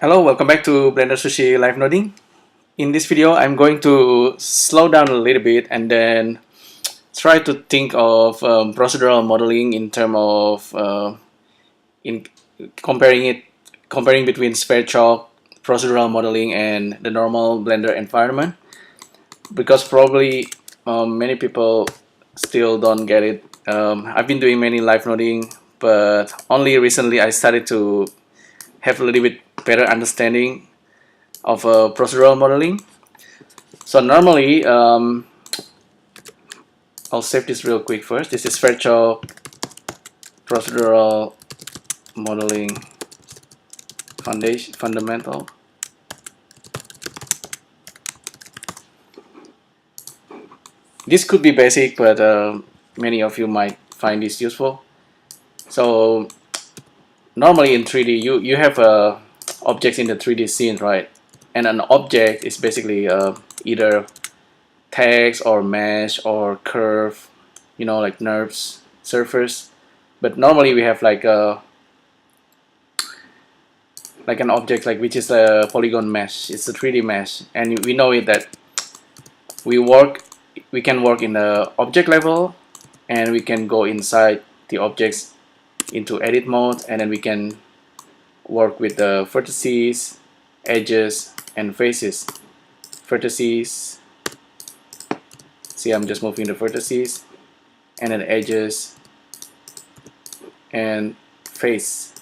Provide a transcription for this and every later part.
Hello, welcome back to BlenderSushi Live Noding. In this video, I'm going to slow down a little bit and then try to think of procedural modeling in terms of in comparing between Sverchok procedural modeling and the normal Blender environment, because probably many people still don't get it. I've been doing many live noding, but only recently I started to have a little bit better understanding of procedural modeling. So normally, I'll save this real quick first. This is Sverchok procedural modeling fundamental. This could be basic, but many of you might find this useful. So normally in 3D, you have objects in the 3D scene, right? And an object is basically either text or mesh or curve, like NURBS surface. But normally we have like an object which is a polygon mesh. It's a 3D mesh, and we know it that we can work in the object level, and we can go inside the objects into edit mode, and then we can work with the vertices, edges, and faces. Vertices. See, I'm just moving the vertices, and then edges and face.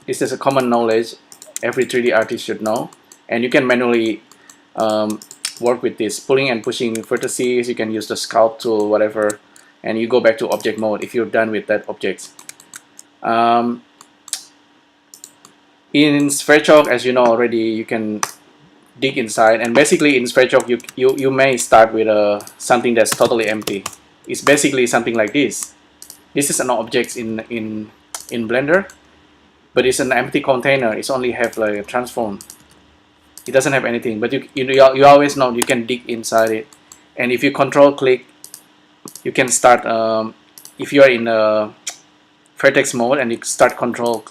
This is a common knowledge every 3D artist should know, and you can manually work with this, pulling and pushing vertices. You can use the sculpt tool, whatever, and you go back to object mode if you're done with that object. In Sverchok, as you know already, you can dig inside, and basically in Sverchok you may start with something that's totally empty. It's basically something like this. This is an object in Blender, but it's an empty container. It's only have like a transform. It doesn't have anything, but you always know you can dig inside it. And if you control click, you can start. If you are in vertex mode and you start control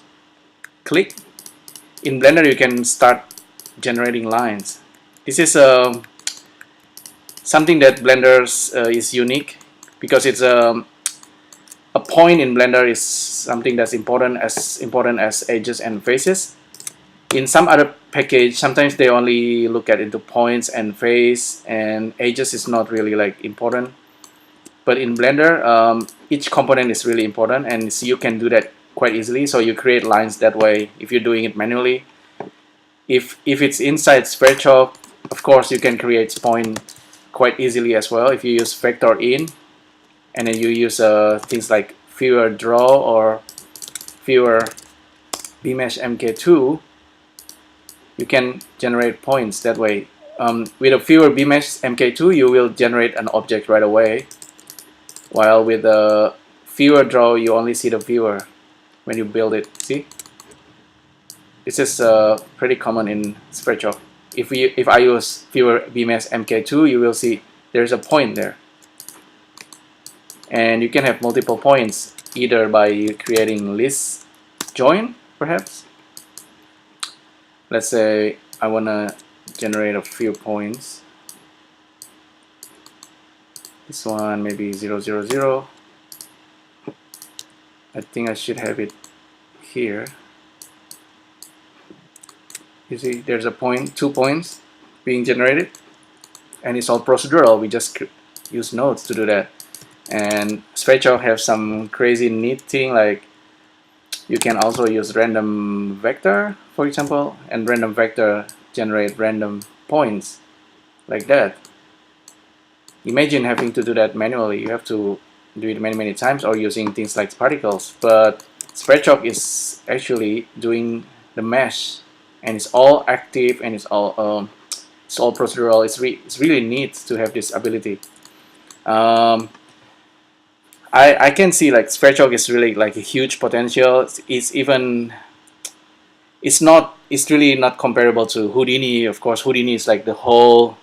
click, in Blender you can start generating lines. This is something that Blender is unique, because it's a point in Blender is something that's important as edges and faces. In some other package, sometimes they only look at into points and face, and edges is not really like important. But in Blender, each component is really important, and so you can do that quite easily. So you create lines that way if you're doing it manually. If it's inside Sverchok, of course you can create point quite easily as well if you use vector in, and then you use things like viewer draw or viewer bmesh mk2. You can generate points that way. With a viewer bmesh mk2, you will generate an object right away, while with a viewer draw you only see the viewer when you build it. See, this is pretty common in Sverchok. If I use viewer bmesh mk2, you will see there's a point there, and you can have multiple points either by creating list join, perhaps. Let's say I want to generate a few points. This one maybe 0, 0, 0. I think I should have it here. You see, there's a point, 2 points being generated, and it's all procedural. We just use nodes to do that. And Sverchok have some crazy neat thing, like you can also use random vector, for example, and random vector generate random points like that. Imagine having to do that manually. You have to do it many times, or using things like particles. But Sverchok is actually doing the mesh, and it's all active, and it's all procedural. It's really neat to have this ability. I can see like Sverchok is really like a huge potential. It's really not comparable to Houdini. Of course, Houdini is like the whole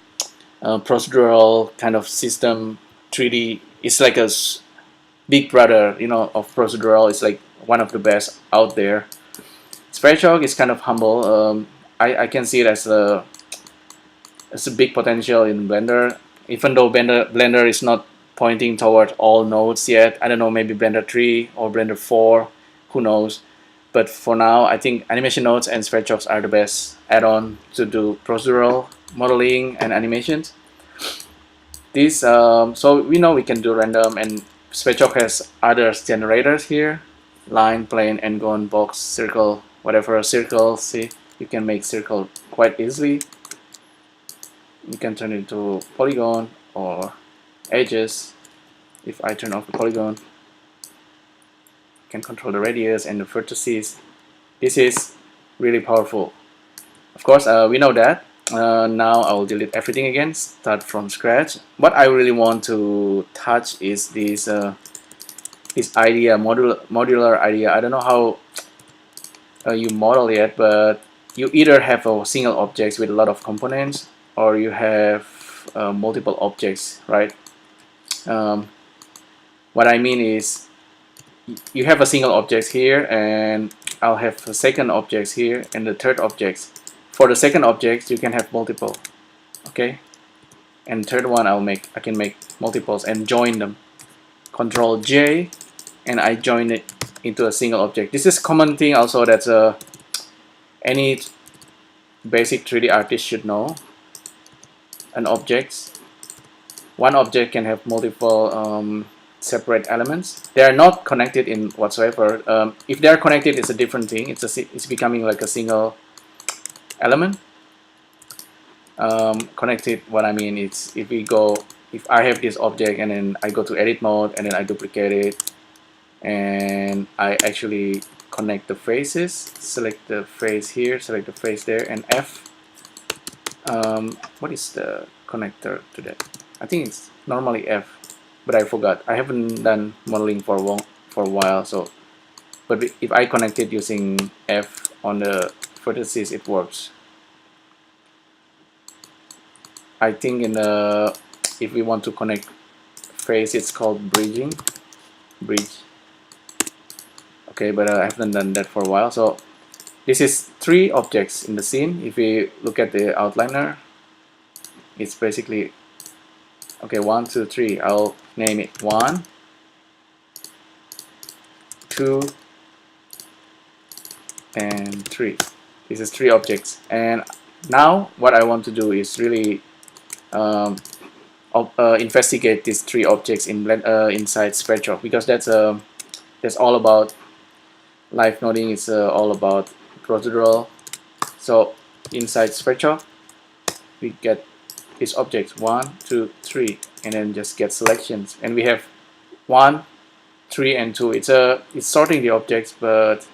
procedural kind of system. 3D, it's like a big brother, of procedural. It's like one of the best out there. Sverchok is kind of humble. I can see it as a big potential in Blender, even though Blender is not pointing toward all nodes yet. I don't know, maybe Blender 3 or Blender 4, who knows. But for now, I think animation nodes and Sverchoks are the best add-on to do procedural modeling and animations. This so we know we can do random, and Sverchok has other generators here: line, plane, N-gon, box, circle, whatever. Circle, see, you can make circle quite easily. You can turn it into polygon or edges. If I turn off the polygon, you can control the radius and the vertices. This is really powerful. Of course, we know that. Now I will delete everything again, start from scratch. What I really want to touch is this idea, modular idea. I don't know how you model it, but you either have a single object with a lot of components, or you have multiple objects, right? What I mean is, you have a single object here, and I'll have a second object here, and the third object. For the second object, you can have multiple, okay? And third one, I can make multiples and join them. Control J, and I join it into a single object. This is common thing also that any basic 3D artist should know. One object can have multiple separate elements. They are not connected in whatsoever. If they are connected, it's a different thing. It's becoming like a single element. Connected, what I mean is, if I have this object and then I go to edit mode and then I duplicate it and I actually connect the faces, select the face here, select the face there, and F. What is the connector to that? I think it's normally F, but I forgot. I haven't done modeling for a while, so. But if I connect it using F on the vertices, it works. I think if we want to connect face, it's called bridge. Okay, but I haven't done that for a while. So this is 3 objects in the scene. If we look at the outliner, it's basically, okay, 1, 2, 3. I'll name it 1, 2, and 3. This is 3 objects, and now what I want to do is really investigate these 3 objects inside Sverchok, because that's all about live noding. It's all about procedural. So inside Sverchok, we get these objects 1, 2, 3, and then just get selections, and we have 1, 3, and 2. It's sorting the objects, but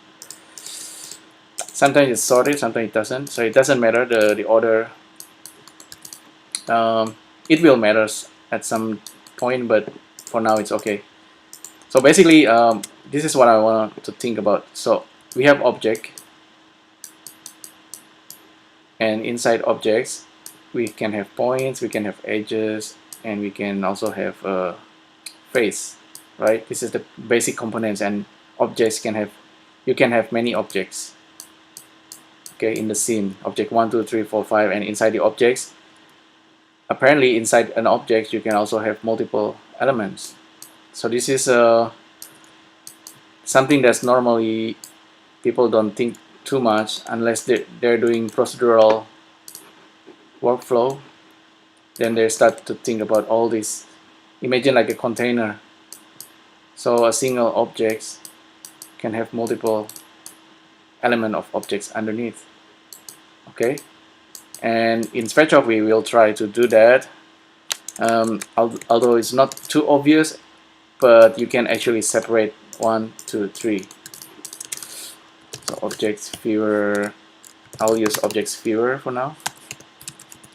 sometimes it's sorted, sometimes it doesn't. So it doesn't matter the order. It will matter at some point, but for now it's okay. So basically, this is what I want to think about. So we have object, and inside objects we can have points, we can have edges, and we can also have a face, right? This is the basic components, and objects you can have many objects. Okay, in the scene, object 1, 2, 3, 4, 5, and inside the objects, apparently inside an object you can also have multiple elements. So this is something that's normally people don't think too much unless they're doing procedural workflow. Then they start to think about all this. Imagine like a container. So a single object can have multiple element of objects underneath. Okay, and in Sverchok we will try to do that, although it's not too obvious, but you can actually separate 1, 2, 3. So objects viewer, I'll use objects viewer for now,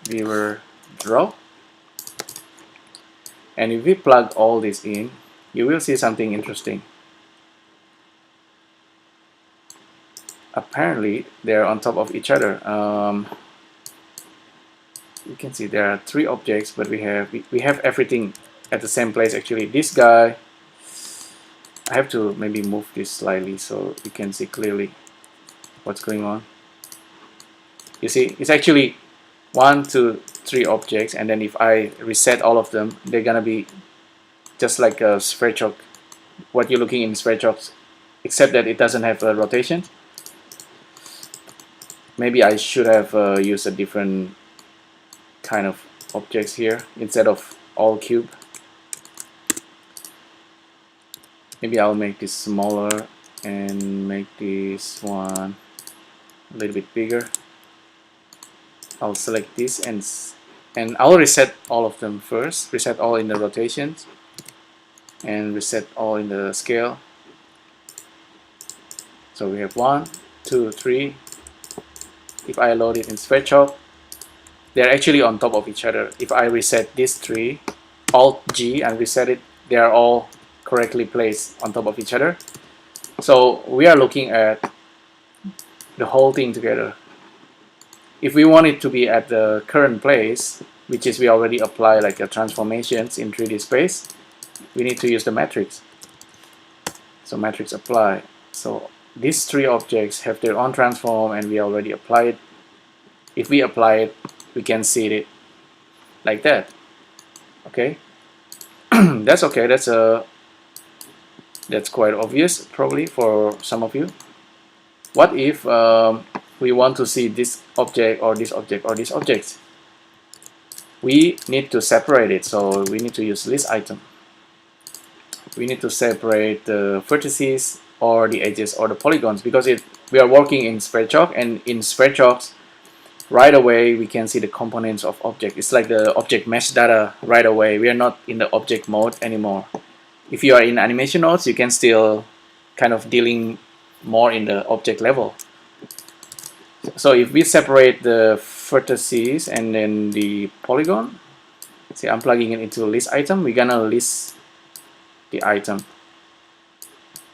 viewer draw, and if we plug all this in, you will see something interesting. Apparently they're on top of each other. You can see there are 3 objects, but we have everything at the same place. Actually, this guy, I have to maybe move this slightly so you can see clearly. what's going on. You see, it's actually 1, 2, 3 objects, and then if I reset all of them, they're gonna be just like a Sverchok, what you're looking in Sverchok, except that it doesn't have a rotation. Maybe I should have used a different kind of objects here instead of all cube. Maybe I'll make this smaller and make this one a little bit bigger. I'll select this and I'll reset all of them first. Reset all in the rotations and reset all in the scale. So we have 1, 2, 3. If I load it in Sverchok, they're actually on top of each other. If I reset these 3, Alt G, and reset it, they are all correctly placed on top of each other. So we are looking at the whole thing together. If we want it to be at the current place, which is we already apply like a transformations in 3D space, we need to use the matrix. So matrix apply. So these 3 objects have their own transform, and we already applied it. If we apply it, we can see it like that. Okay, that's okay. That's quite obvious probably for some of you. What if we want to see this object or this object or this object? We need to separate it, so we need to use list item. We need to separate the vertices or the edges or the polygons, because we are working in Sverchok, and in Sverchok right away we can see the components of object. It's like the object mesh data right away. We are not in the object mode anymore. If you are in animation nodes, you can still kind of dealing more in the object level. So if we separate the vertices and then the polygon, see, I'm plugging it into list item. We're gonna list the item,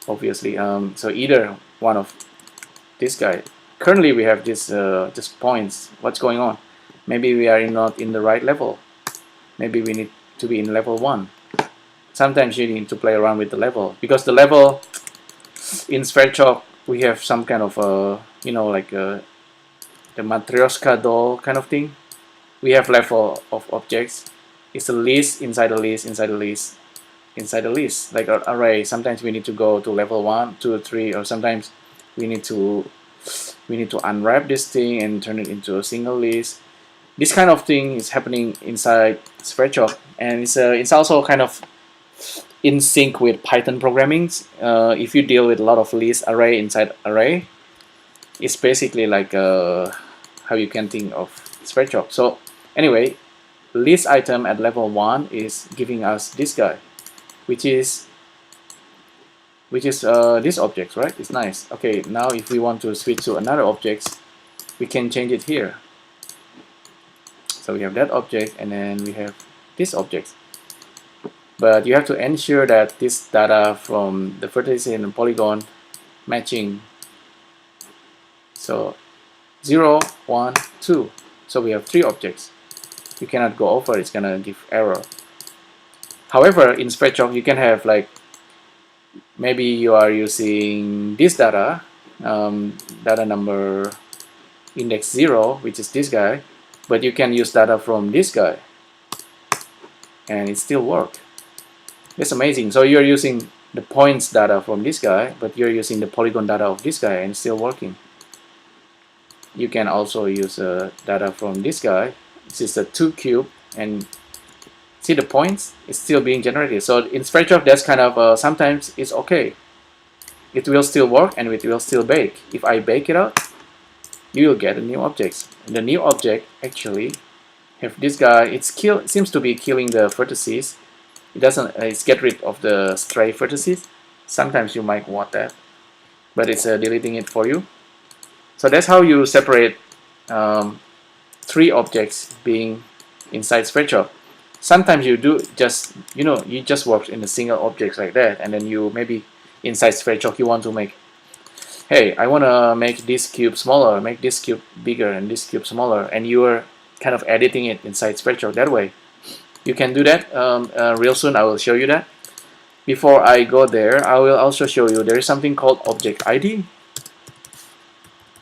obviously. So either one of this guy. Currently we have this just points. What's going on? Maybe we are not in the right level. Maybe we need to be in level 1. Sometimes you need to play around with the level, because the level in Sverchok we have some kind of you know, like the Matryoshka doll kind of thing. We have level of objects. It's a list inside a list inside a list inside a list, like an array. Sometimes we need to go to level 1, 2, 3, or sometimes we need to unwrap this thing and turn it into a single list. This kind of thing is happening inside Sverchok, and it's also kind of in sync with Python programming. If you deal with a lot of list array inside array, it's basically like how you can think of Sverchok. So anyway, list item at level 1 is giving us this guy, which is this object, right? It's nice. Okay, now if we want to switch to another object, we can change it here. So we have that object, and then we have this object. But you have to ensure that this data from the vertex and the polygon matching. So 0, 1, 2. So we have 3 objects. You cannot go over, it's gonna give error. However, in Sverchok you can have, like, maybe you are using this data, data number index 0, which is this guy, but you can use data from this guy and it still works. That's amazing. So you're using the points data from this guy, but you're using the polygon data of this guy and it's still working. You can also use data from this guy. This is a 2 cube, and see the points? It's still being generated. So in Sverchok, that's kind of sometimes it's okay. It will still work and it will still bake. If I bake it out, you will get a new object. And the new object actually have this guy. It seems to be killing the vertices. It doesn't. It's get rid of the stray vertices. Sometimes you might want that, but it's deleting it for you. So that's how you separate 3 objects being inside Sverchok. Sometimes you do just, you just work in a single object like that, and then you maybe inside Sverchok you want to make, hey, I want to make this cube smaller, make this cube bigger, and this cube smaller, and you are kind of editing it inside Sverchok that way. You can do that. Real soon I will show you that. Before I go there, I will also show you there is something called object ID.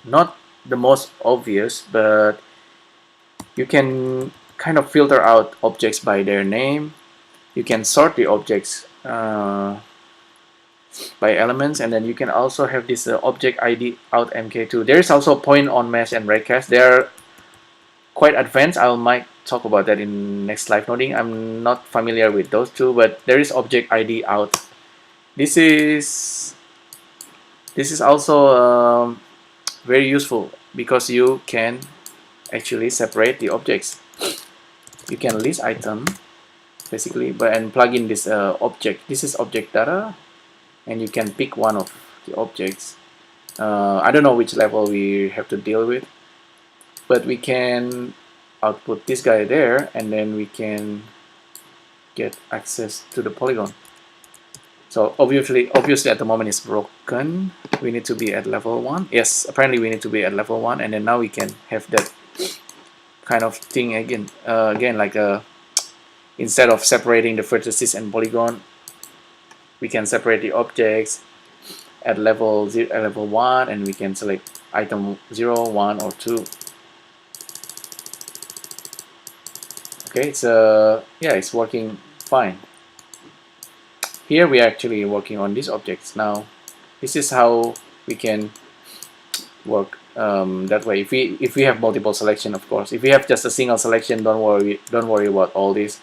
not the most obvious, but you can kind of filter out objects by their name. You can sort the objects by elements, and then you can also have this object ID out mk2. There is also point on mesh and raycast. They are quite advanced. I might talk about that in next live noding. I'm not familiar with those two, but there is object ID out. This is also very useful because you can actually separate the objects. You can list item basically, and plug in this object. This is object data, and you can pick one of the objects. I don't know which level we have to deal with, but we can output this guy there, and then we can get access to the polygon. So obviously at the moment it's broken. We need to be at level 1. Yes, apparently we need to be at level 1, and then now we can have that kind of thing again. Like instead of separating the vertices and polygon, we can separate the objects at level 1, and we can select item 0, 1, or 2. Okay, it's yeah, it's working fine. Here we are actually working on these objects now. This is how we can work that way. If we have multiple selection, of course. If we have just a single selection, don't worry about all this.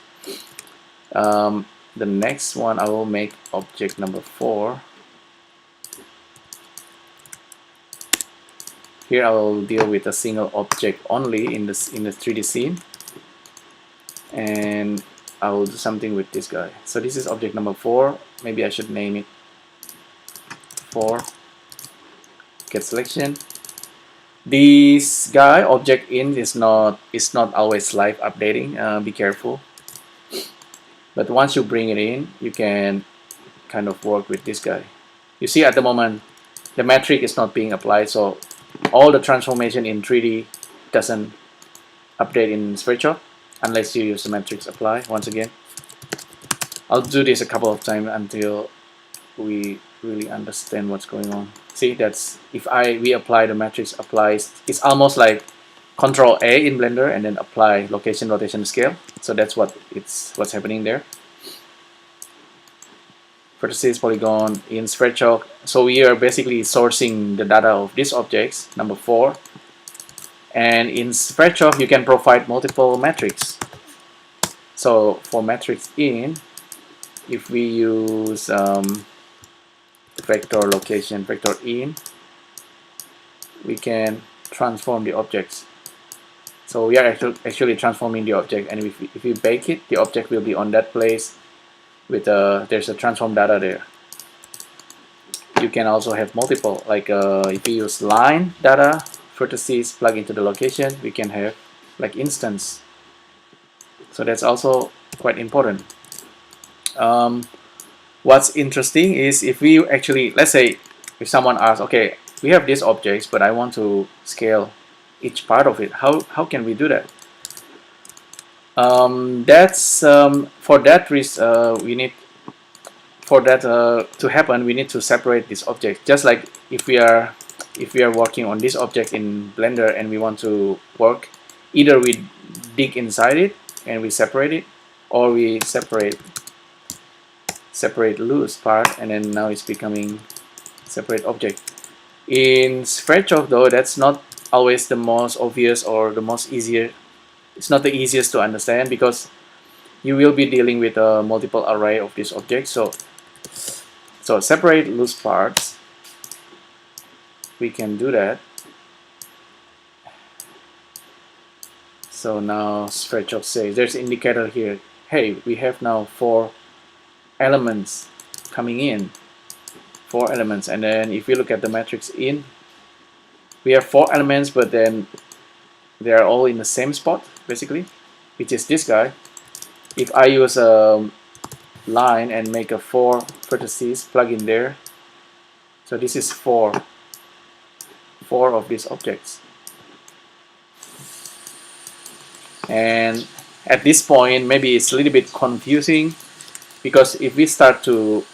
The next one, I will make object number 4. Here I will deal with a single object only in the 3D scene, and I will do something with this guy. So this is object number 4. Maybe I should name it 4. Get selection. This guy object in is not always live updating. Be careful. But once you bring it in, you can kind of work with this guy. You see at the moment the metric is not being applied, so all the transformation in 3D doesn't update in Sverchok unless you use the matrix apply. Once again, I'll do this a couple of times until we really understand what's going on. See, that's if we apply the matrix applies, it's almost like Control A in Blender and then apply location, rotation, scale. So that's what's happening there. Vertices, polygon in Sverchok. So we are basically sourcing the data of these objects, number 4. And in Sverchok, you can provide multiple metrics. So for matrix in, if we use vector location, vector in, we can transform the objects. So we are actually transforming the object, and if we bake it, the object will be on that place with there's a transform data there. You can also have multiple, like if we use line data, vertices, plug into the location, we can have like instance. So that's also quite important. What's interesting is if we actually, let's say if someone asks, okay, we have these objects, but I want to scale each part of it. How can we do that? That's for that we need, for that to happen, we need to separate this object. Just like if we are working on this object in Blender and we want to work, either we dig inside it and we separate it, or we separate loose part, and then now it's becoming separate object. In Sverchok though, that's not always the most obvious or the most easier. It's not the easiest to understand because you will be dealing with a multiple array of these objects. So separate loose parts, we can do that. So now Sverchok says there's an indicator here. Hey, we have now 4 elements coming in. 4 elements, and then if you look at the matrix in, we have 4 elements, but then they are all in the same spot basically, which is this guy. If I use a line and make a 4 vertices, plug in there, so this is 4 of these objects. And at this point maybe it's a little bit confusing, because if we start to,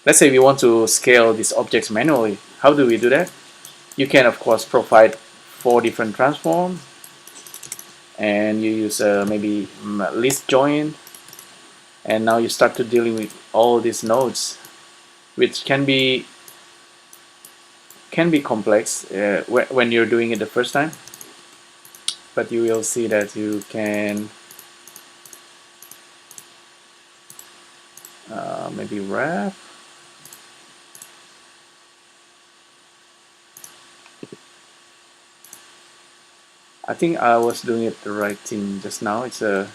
let's say we want to scale these objects manually, how do we do that? You can of course provide 4 different transforms, and you use maybe list join, and now you start to dealing with all these nodes, which can be complex when you're doing it the first time, but you will see that you can maybe wrap. I think I was doing it the right thing just now. It's a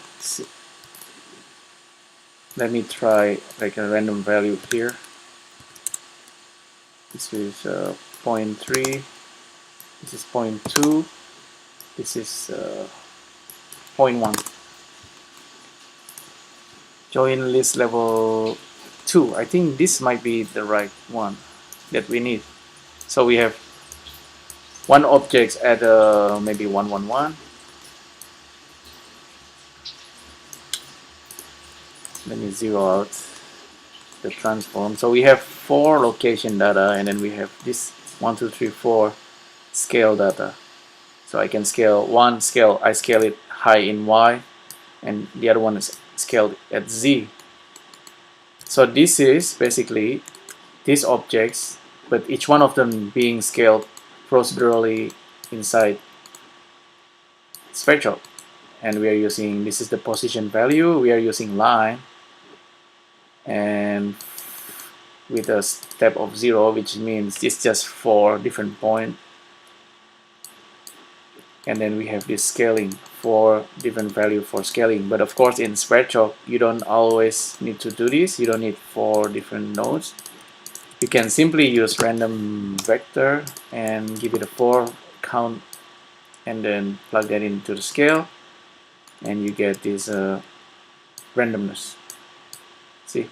let me try like a random value here. This is 0.3, this is 0.2, this is 0.1. Join list level 2. I think this might be the right one that we need. So we have one object at maybe 111. Let me zero out the transform. So we have 4 location data, and then we have this 1, 2, 3, 4 scale data. So I can scale one scale, I scale it high in Y, and the other one is scaled at Z. So this is basically these objects, but each one of them being scaled procedurally inside Sverchok. And we are using, this is the position value, we are using line, and with a step of 0, which means it's just 4 different points. And then we have this scaling, 4 different value for scaling. But of course in Sverchok you don't always need to do this. You don't need 4 different nodes. You can simply use random vector and give it a 4 count, and then plug that into the scale, and you get this randomness. See,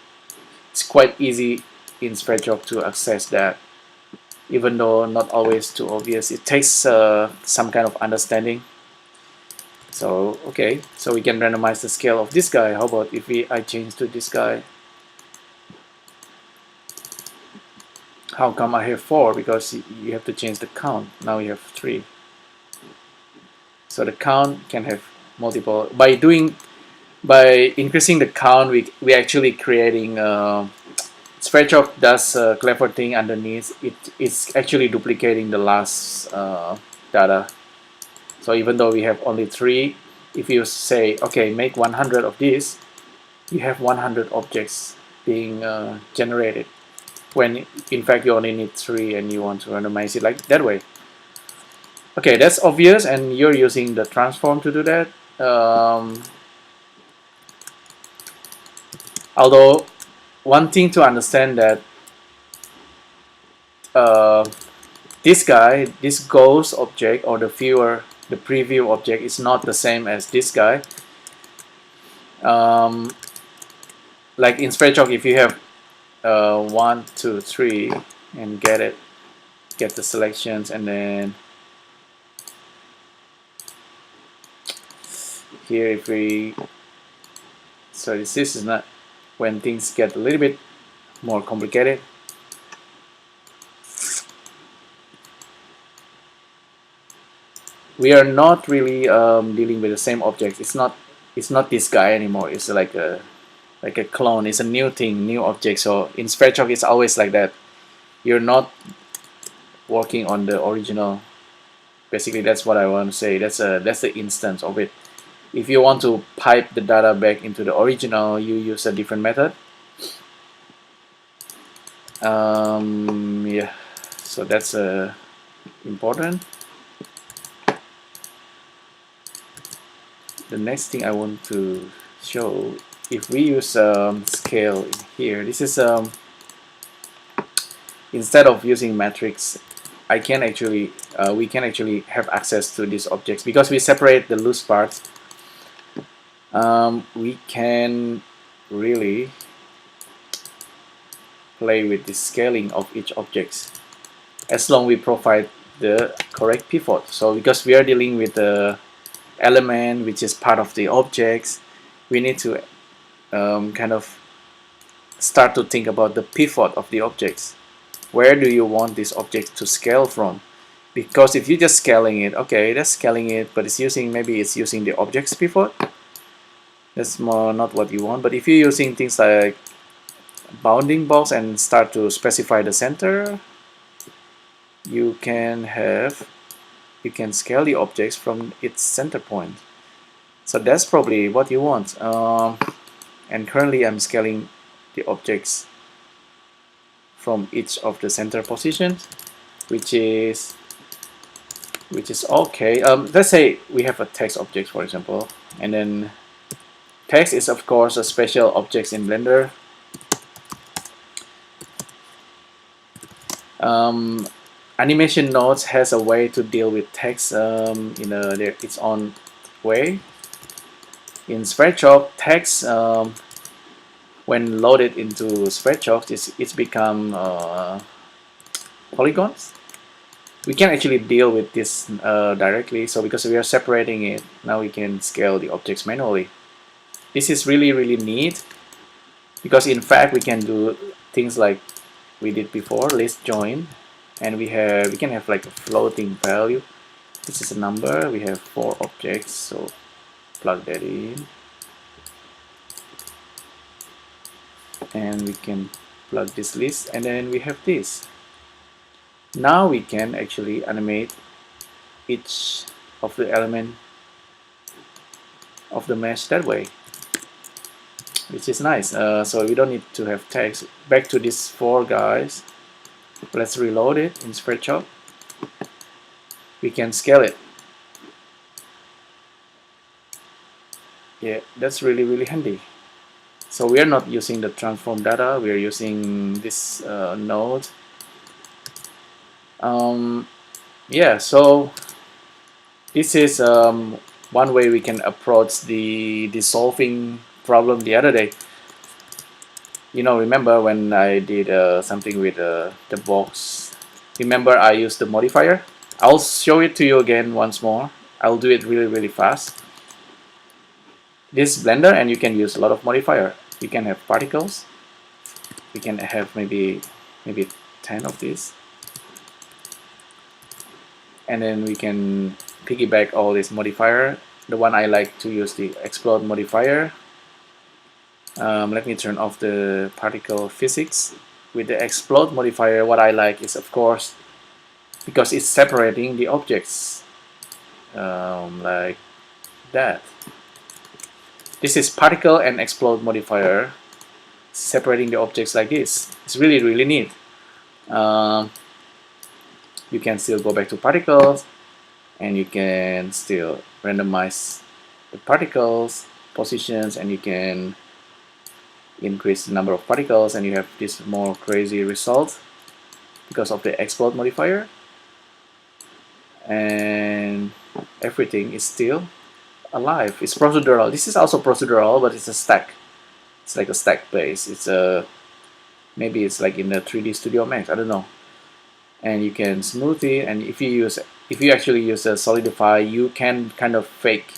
it's quite easy in Sverchok to access that, even though not always too obvious. It takes some kind of understanding. So okay, so we can randomize the scale of this guy. How about if I change to this guy? How come I have 4? Because you have to change the count. Now you have 3. So the count can have multiple. By increasing the count, we actually creating Sverchok does a clever thing underneath. It's actually duplicating the last data. So even though we have only 3, if you say, okay, make 100 of this, you have 100 objects being generated, when in fact you only need 3 and you want to randomize it like that way. Okay, that's obvious, and you're using the transform to do that. Although one thing to understand that this guy, this ghost object or the viewer, the preview object is not the same as this guy. Like in Sverchok, if you have 1, 2, 3 and get the selections, and then here if we, so this is not, when things get a little bit more complicated. We are not really dealing with the same objects. It's not this guy anymore. It's like a clone. It's a new thing, new object. So in Sverchok it's always like that. You're not working on the original. Basically that's what I want to say. That's the instance of it. If you want to pipe the data back into the original, you use a different method. Yeah, so that's important. The next thing I want to show, if we use scale here, this is instead of using matrix, we can actually have access to these objects because we separate the loose parts. We can really play with the scaling of each object as long we provide the correct pivot. So because we are dealing with the element which is part of the objects, we need to kind of start to think about the pivot of the objects. Where do you want this object to scale from? Because if you're just scaling it, okay, that's scaling it, but it's using, maybe it's using the objects before. That's more not what you want. But if you're using things like bounding box and start to specify the center, you can scale the objects from its center point. So that's probably what you want. And currently I'm scaling the objects from each of the center positions, which is okay. Let's say we have a text object, for example, and then text is of course a special object in Blender. Animation nodes has a way to deal with text in its own way. In Sverchok, text when loaded into Sverchok, it's become polygons. We can actually deal with this directly. So because we are separating it, now we can scale the objects manually. This is really neat, because in fact we can do things like we did before, list join, and we can have like a floating value. This is a number. We have 4 objects, so plug that in, and we can plug this list, and then we have this. Now we can actually animate each of the element of the mesh that way, which is nice. So we don't need to have text. Back to these 4 guys. Let's reload it in Sverchok. We can scale it. Yeah, that's really handy. So we are not using the transform data. We are using this node. Yeah, so this is one way we can approach the solving problem the other day. You know, remember when I did something with the box? Remember I used the modifier? I'll show it to you again once more. I'll do it really fast. This Blender, and you can use a lot of modifier. You can have particles. We can have maybe 10 of these. And then we can piggyback all this modifier. The one I like to use, the explode modifier. Let me turn off the particle physics. With the explode modifier, what I like is, of course, because it's separating the objects like that. This is particle and explode modifier separating the objects like this. It's really neat. You can still go back to particles, and you can still randomize the particles positions, and you can increase the number of particles, and you have this more crazy result because of the explode modifier. And everything is still alive. It's procedural. This is also procedural, but it's a stack. It's like a stack base. It's maybe it's like in the 3D Studio Max, I don't know. And you can smooth it, and if you actually use a solidify, you can kind of fake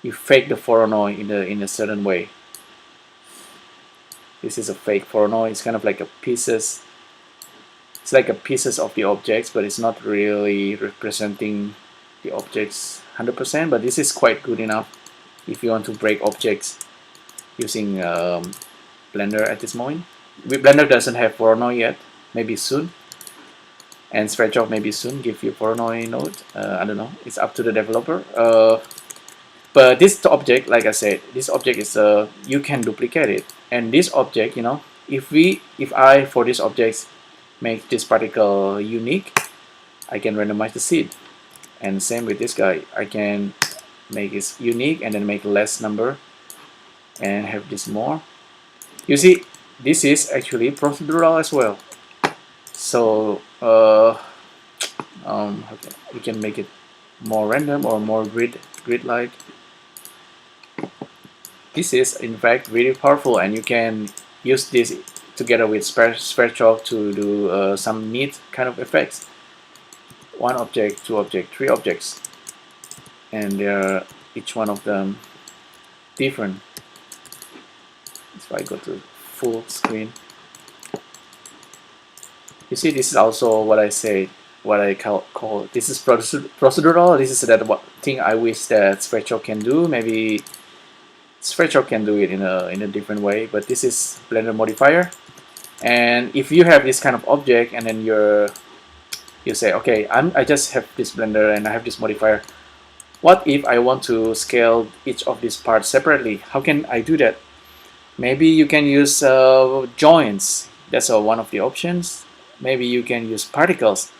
the Voronoi in a certain way. This is a fake Voronoi. It's kind of like a pieces. It's like a pieces of the objects, but it's not really representing the objects 100%. But this is quite good enough if you want to break objects using Blender at this moment. Blender doesn't have Voronoi yet. Maybe soon. And Sverchok maybe soon give you Voronoi node. I don't know. It's up to the developer. But this object, like I said, this object is you can duplicate it. And this object, you know, if I for this object make this particle unique, I can randomize the seed. And same with this guy, I can make it unique and then make less number and have this more. You see, this is actually procedural as well. So we can make it more random or more grid-like. This is in fact really powerful, and you can use this together with Sverchok to do some neat kind of effects. 1 object, 2 objects, 3 objects, and they're each one of them different. If I go to full screen, you see this is also what I said. what I call this is procedural. This is that thing I wish that Sverchok can do. Maybe Sverchok can do it in a different way, but this is Blender modifier. And if you have this kind of object and then you say, okay, I just have this Blender and I have this modifier. What if I want to scale each of these parts separately? How can I do that? Maybe you can use joints. That's one of the options. Maybe you can use particles,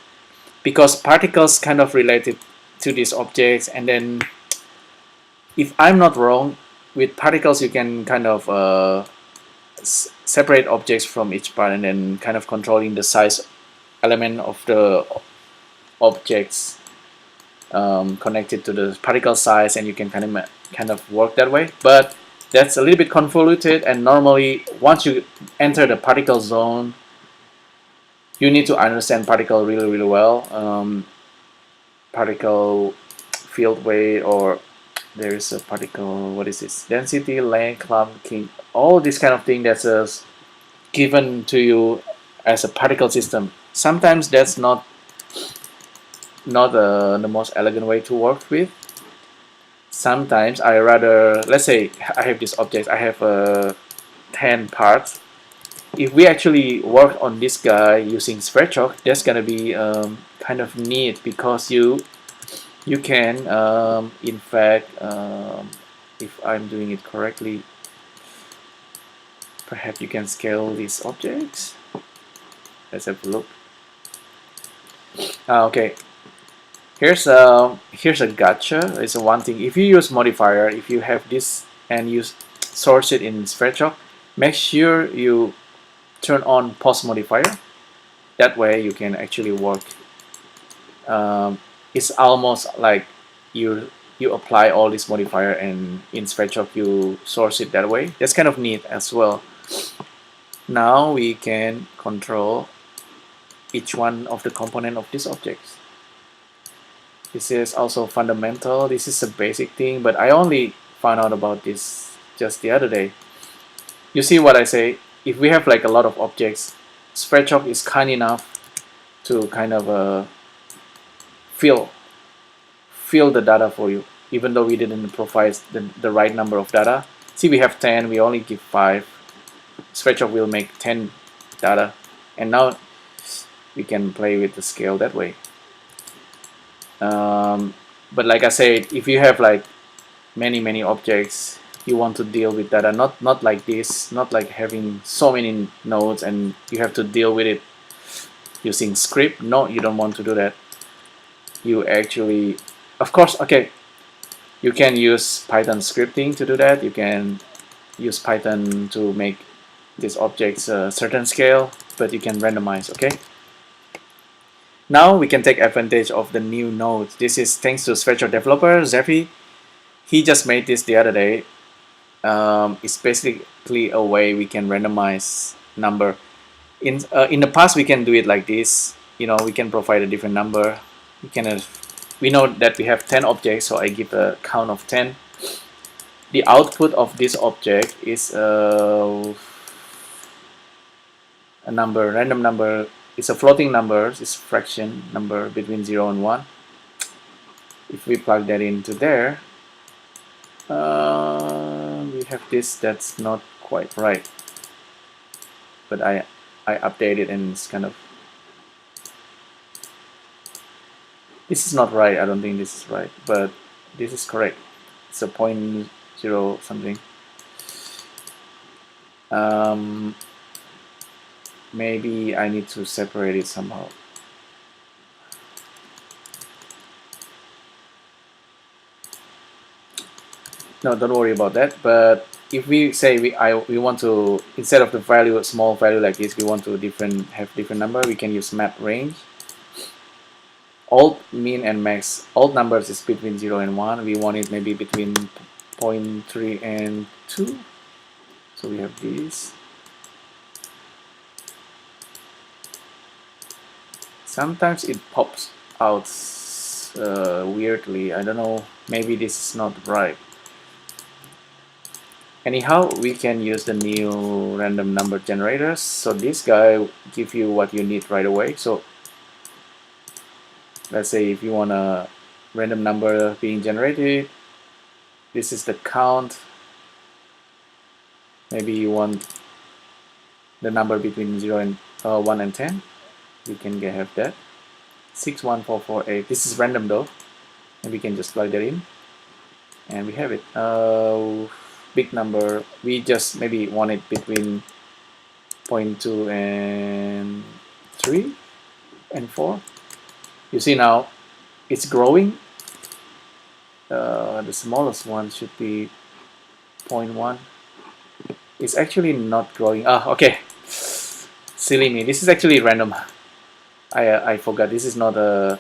because particles kind of related to these objects. And then, if I'm not wrong, with particles you can kind of separate objects from each part and then kind of controlling the size element of the objects connected to the particle size, and you can kind of work that way. But that's a little bit convoluted, and normally once you enter the particle zone, you need to understand particle really well. Particle field weight, or there is a particle, what is this, density, length, clumping, all this kind of thing that's given to you as a particle system. Sometimes that's not the most elegant way to work with. Sometimes I rather, let's say I have this object, I have 10 parts. If we actually work on this guy using Sverchok, that's gonna be kind of neat, because you can in fact, if I'm doing it correctly, perhaps you can scale these objects. Let's have a look. Okay, here's a gotcha. It's one thing. If you use modifier, if you have this and you source it in Sverchok, make sure you turn on post modifier. That way you can actually work. It's almost like you apply all this modifier, and in Sverchok you source it that way. That's kind of neat as well. Now we can control each one of the component of these objects. This is also fundamental. This is a basic thing, but I only found out about this just the other day. You see what I say? If we have like a lot of objects, Sverchok is kind enough to kind of fill the data for you, even though we didn't provide the right number of data. See, we have 10, we only give 5. Sverchok will make 10 data, and now we can play with the scale that way. But like I said, if you have like many objects, you want to deal with data, not like this, not like having so many nodes and you have to deal with it using script. No, you don't want to do that. You actually, of course, okay, you can use Python scripting to do that. You can use Python to make these objects a certain scale, but you can randomize. Okay, now we can take advantage of the new nodes. This is thanks to Sverchok developer Zephy. He just made this the other day. It's basically a way we can randomize number. In the past we can do it like this. You know, we can provide a different number. We know that we have 10 objects, so I give a count of 10. The output of this object is a number, random number. It's a floating number. It's fraction number between 0 and 1. If we plug that into there, we have this. That's not quite right, but I update it, and it's kind of, this is not right. I don't think this is right, but this is correct. It's a 0.0 something. Maybe I need to separate it somehow. No, don't worry about that. But if we say we want to, instead of the value, small value like this, we want to have different number, we can use map range. Alt, min, and max. Alt numbers is between 0 and 1. We want it maybe between 0.3 and 2. So we have this. Sometimes it pops out weirdly. I don't know. Maybe this is not right. Anyhow, we can use the new random number generators. So this guy give you what you need right away. So let's say if you want a random number being generated, this is the count. Maybe you want the number between 0 and 1 and 10. You can have that 61448. This is random though, and we can just plug that in, and we have it. Big number. We just maybe want it between 0.2 and 3 and 4. You see now it's growing. The smallest one should be 0.1. It's actually not growing. Okay. Silly me. This is actually random. I forgot. This is not a.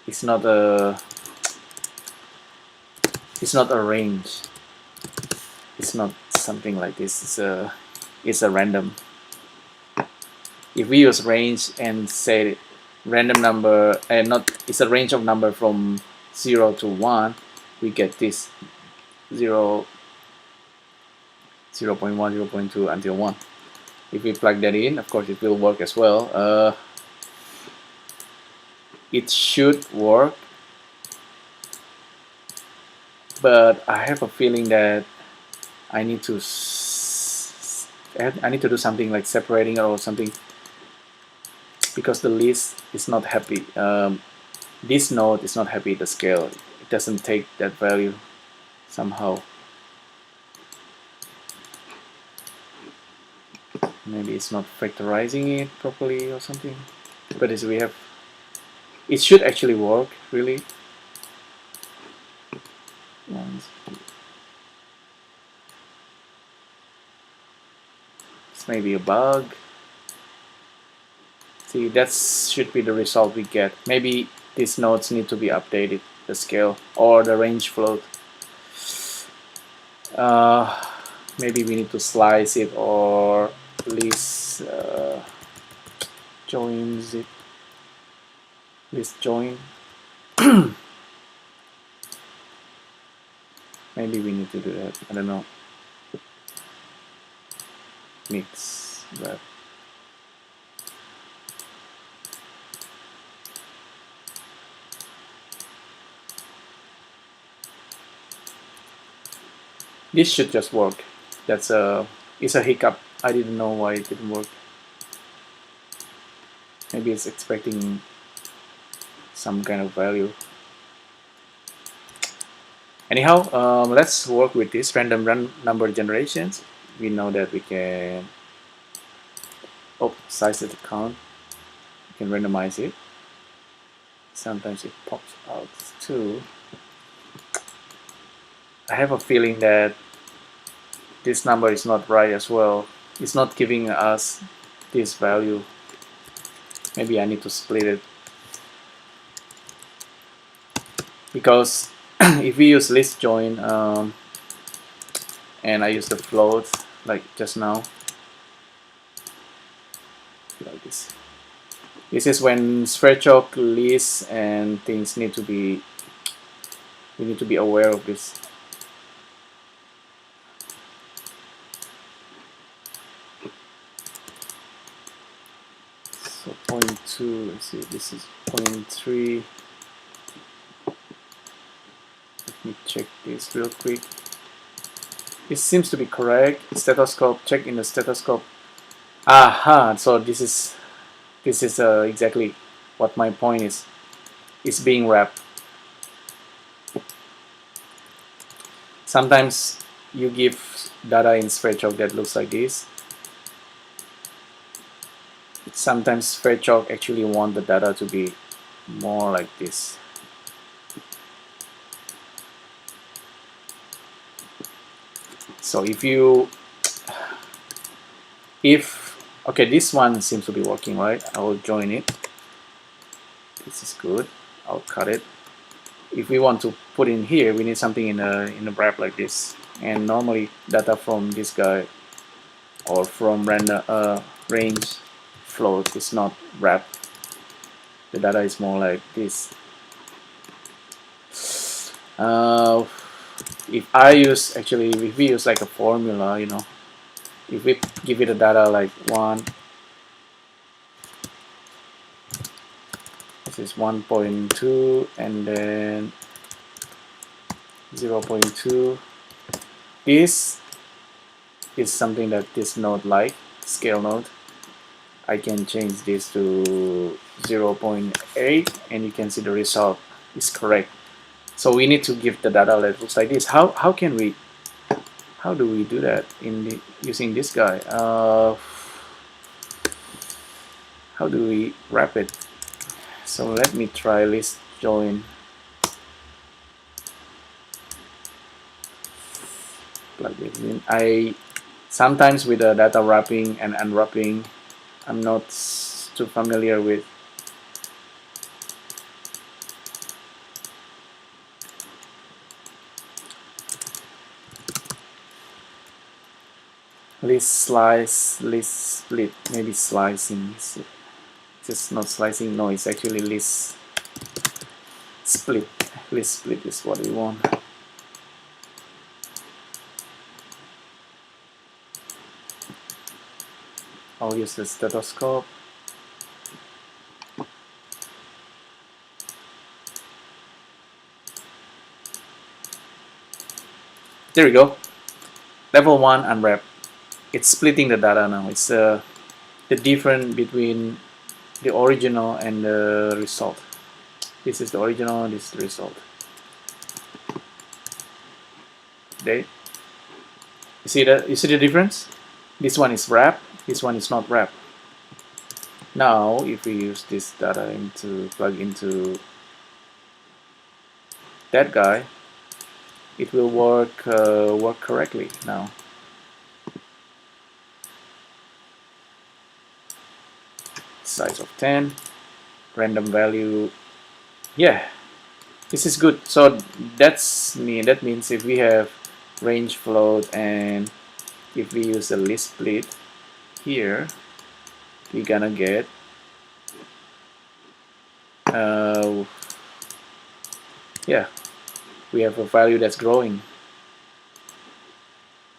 It's not a. It's not a range. It's not something like this. It's a random. If we use range and say random number and not, it's a range of number from 0 to 1, we get this 0, 0.1, 0.2 until 1. If we plug that in, of course it will work as well. It should work, but I have a feeling that I need to do something like separating or something, because the list is not happy. This node is not happy. The scale, it doesn't take that value somehow. Maybe it's not factorizing it properly or something. But as we have, it should actually work really. It's maybe a bug. See, that should be the result we get. Maybe these nodes need to be updated, the scale or the range float. Maybe we need to slice it or list joins it. List join. Maybe we need to do that. I don't know. Mix that. This should just work. It's a hiccup. I didn't know why it didn't work. Maybe it's expecting some kind of value. Anyhow, let's work with this random number generations. We know that we can size the count. We can randomize it. Sometimes it pops out too. I have a feeling that this number is not right as well. It's not giving us this value. Maybe I need to split it, because if we use list join and I use the float like just now, like this. This is when Sverchok lists and things need to be. We need to be aware of this. So 0.2. Let's see. This is 0.3. Let me check this real quick. It seems to be correct. Stethoscope. Check in the stethoscope. Aha! So this is exactly what my point is. It's being wrapped. Sometimes you give data in Sverchok that looks like this. Sometimes Sverchok actually want the data to be more like this. So okay, this one seems to be working, right? I will join it. This is good. I'll cut it. If we want to put in here, we need something in a wrap like this. And normally data from this guy or from random range float is not wrapped. The data is more like this. If we use like a formula, you know, if we give it a data like 1, this is 1.2 and then 0.2. This is something that this node like, scale node. I can change this to 0.8 and you can see the result is correct. So we need to give the data that looks like this. How do we do that in using this guy? How do we wrap it? So let me try list join. Plug it in. I sometimes with the data wrapping and unwrapping, I'm not too familiar with. List slice, list split, maybe slicing. Just not slicing, no, it's actually list split. List split is what we want. I'll use the stethoscope. There we go. Level 1 unwrap. It's splitting the data now. It's the difference between the original and the result. This is the original, this is the result. There. You see that? You see the difference? This one is wrap, this one is not wrap. Now, if we use this data to plug into that guy, it will work correctly now. Size of 10, random value. Yeah, this is good. So that means if we have range float and if we use a list split here, we're gonna get yeah, we have a value that's growing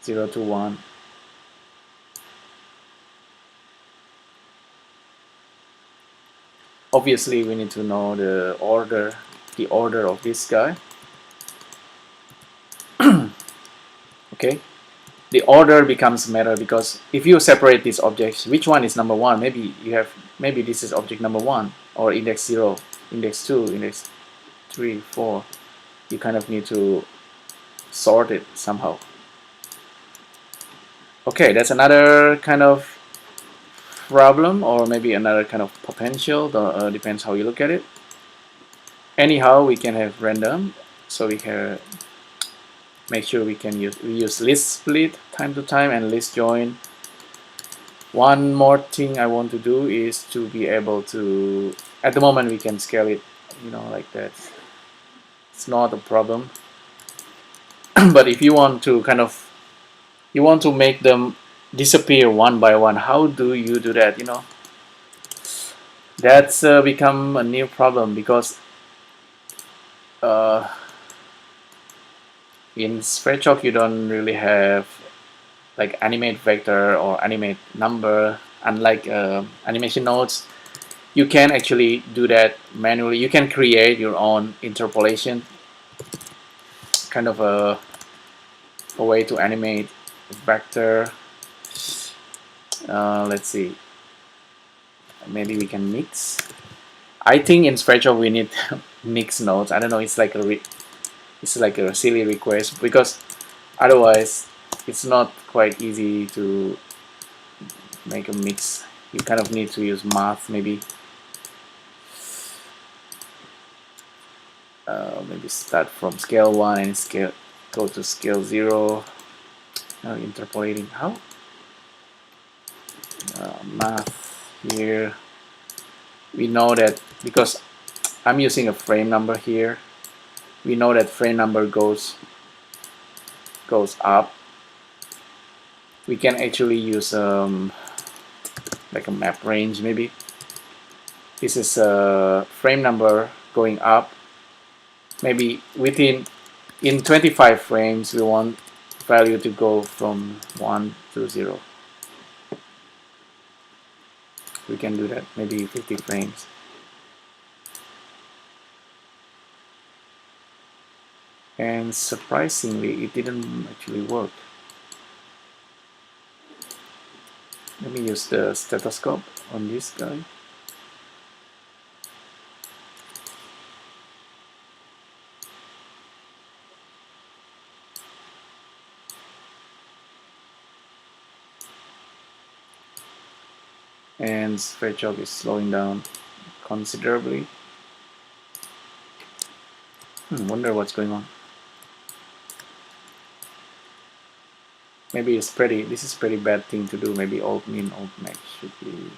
0 to 1. Obviously we need to know the order of this guy. Okay, the order becomes matter because if you separate these objects, which one is number 1? Maybe this is object number 1 or index 0, index 2, index 3, 4. You kind of need to sort it somehow. Okay, that's another kind of problem, or maybe another kind of potential. Depends how you look at it. Anyhow, we can have random, so we can make sure we use list split time to time and list join. One more thing I want to do is to be able to, at the moment we can scale it, you know, like that. It's not a problem. But if you want to make them disappear one by one, how do you do that? You know, that's become a new problem because in Sverchok you don't really have like animate vector or animate number. Unlike animation nodes, you can actually do that manually. You can create your own interpolation, kind of a way to animate vector. Let's see, maybe we can mix. I think in Sverchok we need mix nodes. I don't know, it's like a silly request because otherwise it's not quite easy to make a mix. You kind of need to use math maybe. Maybe start from scale 1 and go to scale 0. Interpolating how? Math here. We know that because I'm using a frame number here, we know that frame number goes up. We can actually use like a map range maybe. This is a frame number going up. Maybe in 25 frames we want value to go from 1 to 0. We can do that, maybe 50 frames. and surprisingly it didn't actually work. Let me use the stethoscope on this guy. And Sverchok is slowing down considerably. Wonder what's going on. Maybe this is pretty bad thing to do. Maybe alt min alt max should be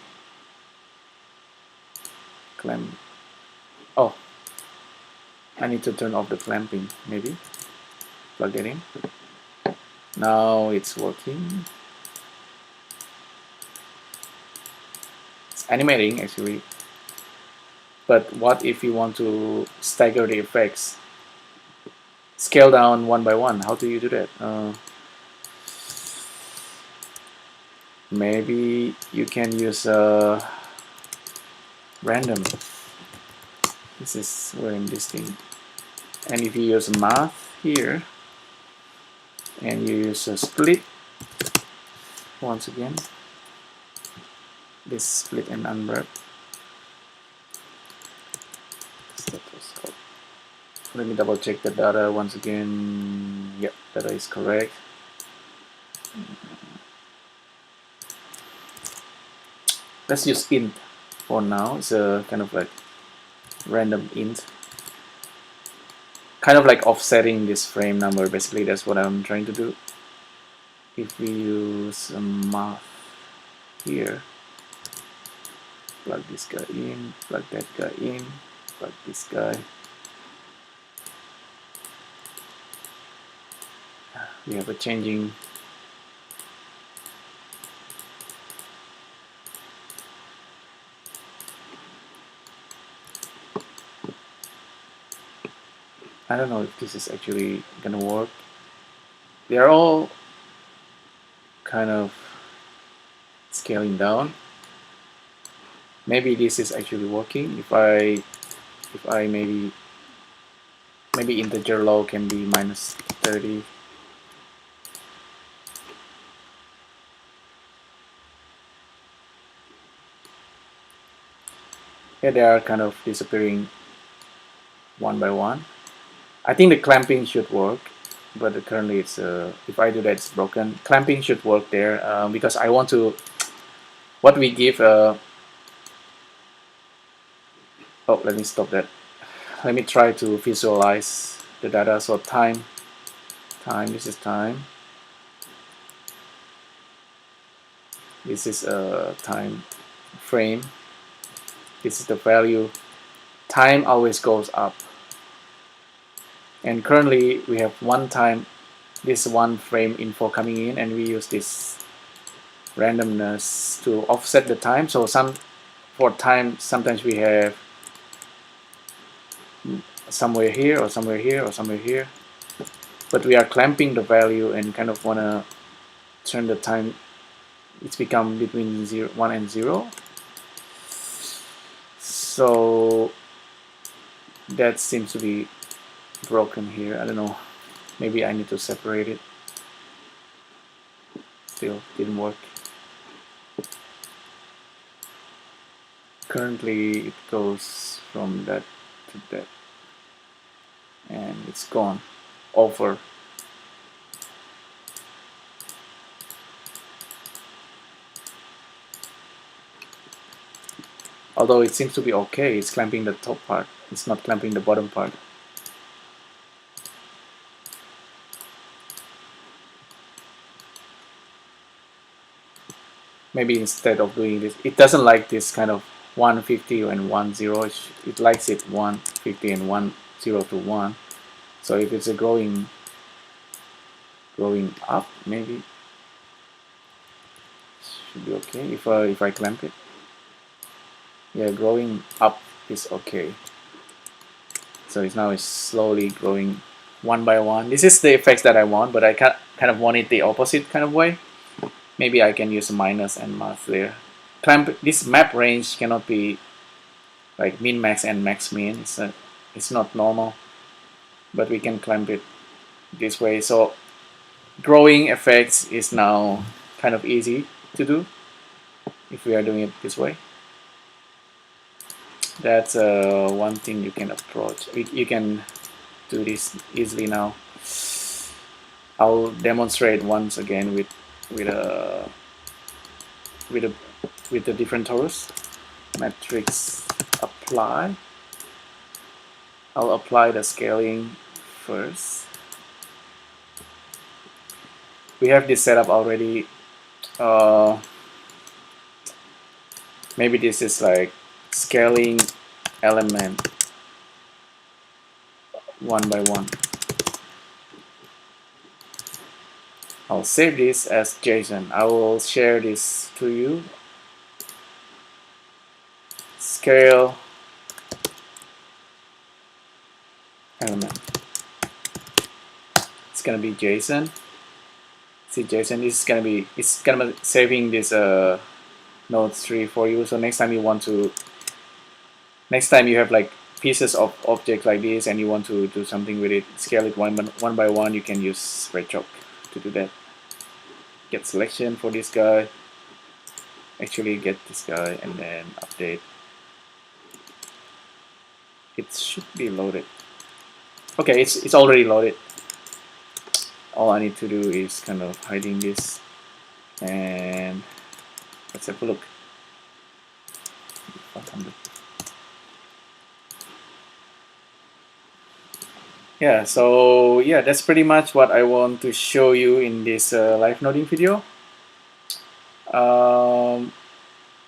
clamp. Oh, I need to turn off the clamping. Maybe plug that in. Now it's working. It's animating actually. But what if you want to stagger the effects? Scale down one by one. How do you do that? Maybe you can use random. This is where I'm this thing. And if you use math here, and you use a split, once again, this split and unwrap. Stethoscope. Let me double check the data once again. Yep, data is correct. Let's use int for now. It's a kind of like random int. Kind of like offsetting this frame number. Basically, that's what I'm trying to do. If we use a math here, plug this guy in, plug that guy in, plug this guy. We have a changing. I don't know if this is actually gonna work. They're all kind of scaling down. Maybe this is actually working. If I maybe integer low can be -30. Yeah, they are kind of disappearing one by one. I think the clamping should work, but currently it's if I do that it's broken. Clamping should work there because I want to what we give. Oh, let me stop that. Let me try to visualize the data. So time. This is time. This is a time frame. This is the value. Time always goes up. And currently we have one time, this one frame info coming in, and we use this randomness to offset the time. So for time, sometimes we have somewhere here or somewhere here or somewhere here, but we are clamping the value and kind of want to turn the time. It's become between 1 and 0. So that seems to be broken here. I don't know. Maybe I need to separate it. Still didn't work. Currently it goes from that to that, and it's gone over. Although it seems to be okay, it's clamping the top part. It's not clamping the bottom part. Maybe instead of doing this, it doesn't like this kind of 150 and 10. It likes it 150 and 10 to 1. So if it's a growing up, maybe should be okay if I clamp it. Yeah, growing up is okay. So it's slowly growing one by one. This is the effects that I want, but I kind of want it the opposite kind of way. Maybe I can use minus and math there. Clamp, this map range cannot be like min max and max min. It's not normal. but we can clamp it this way. So growing effects is now kind of easy to do if we are doing it this way. That's one thing you can approach. You can do this easily now. I'll demonstrate once again with the different torus. Matrix apply. I'll apply the scaling first. We have this setup already. Maybe this is like scaling element one by one. I'll save this as JSON. I will share this to you. Scale element. It's gonna be JSON. See, JSON is gonna be saving this nodes tree for you. So next time you have like pieces of object like this and you want to do something with it, scale it one by one, you can use Sverchok to do that. Get selection for this guy, actually get this guy, and then update. It should be loaded. Okay, it's already loaded. All I need to do is kind of hiding this, and let's have a look. 500. Yeah, so yeah, that's pretty much what I want to show you in this live noding video.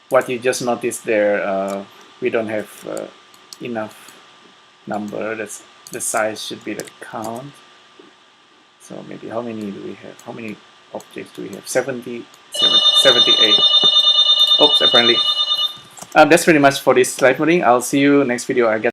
What you just noticed there, we don't have enough number. That's the size should be the count. So maybe how many do we have? How many objects do we have? 78. Oops, apparently. That's pretty much for this live noding. I'll see you next video. I guess.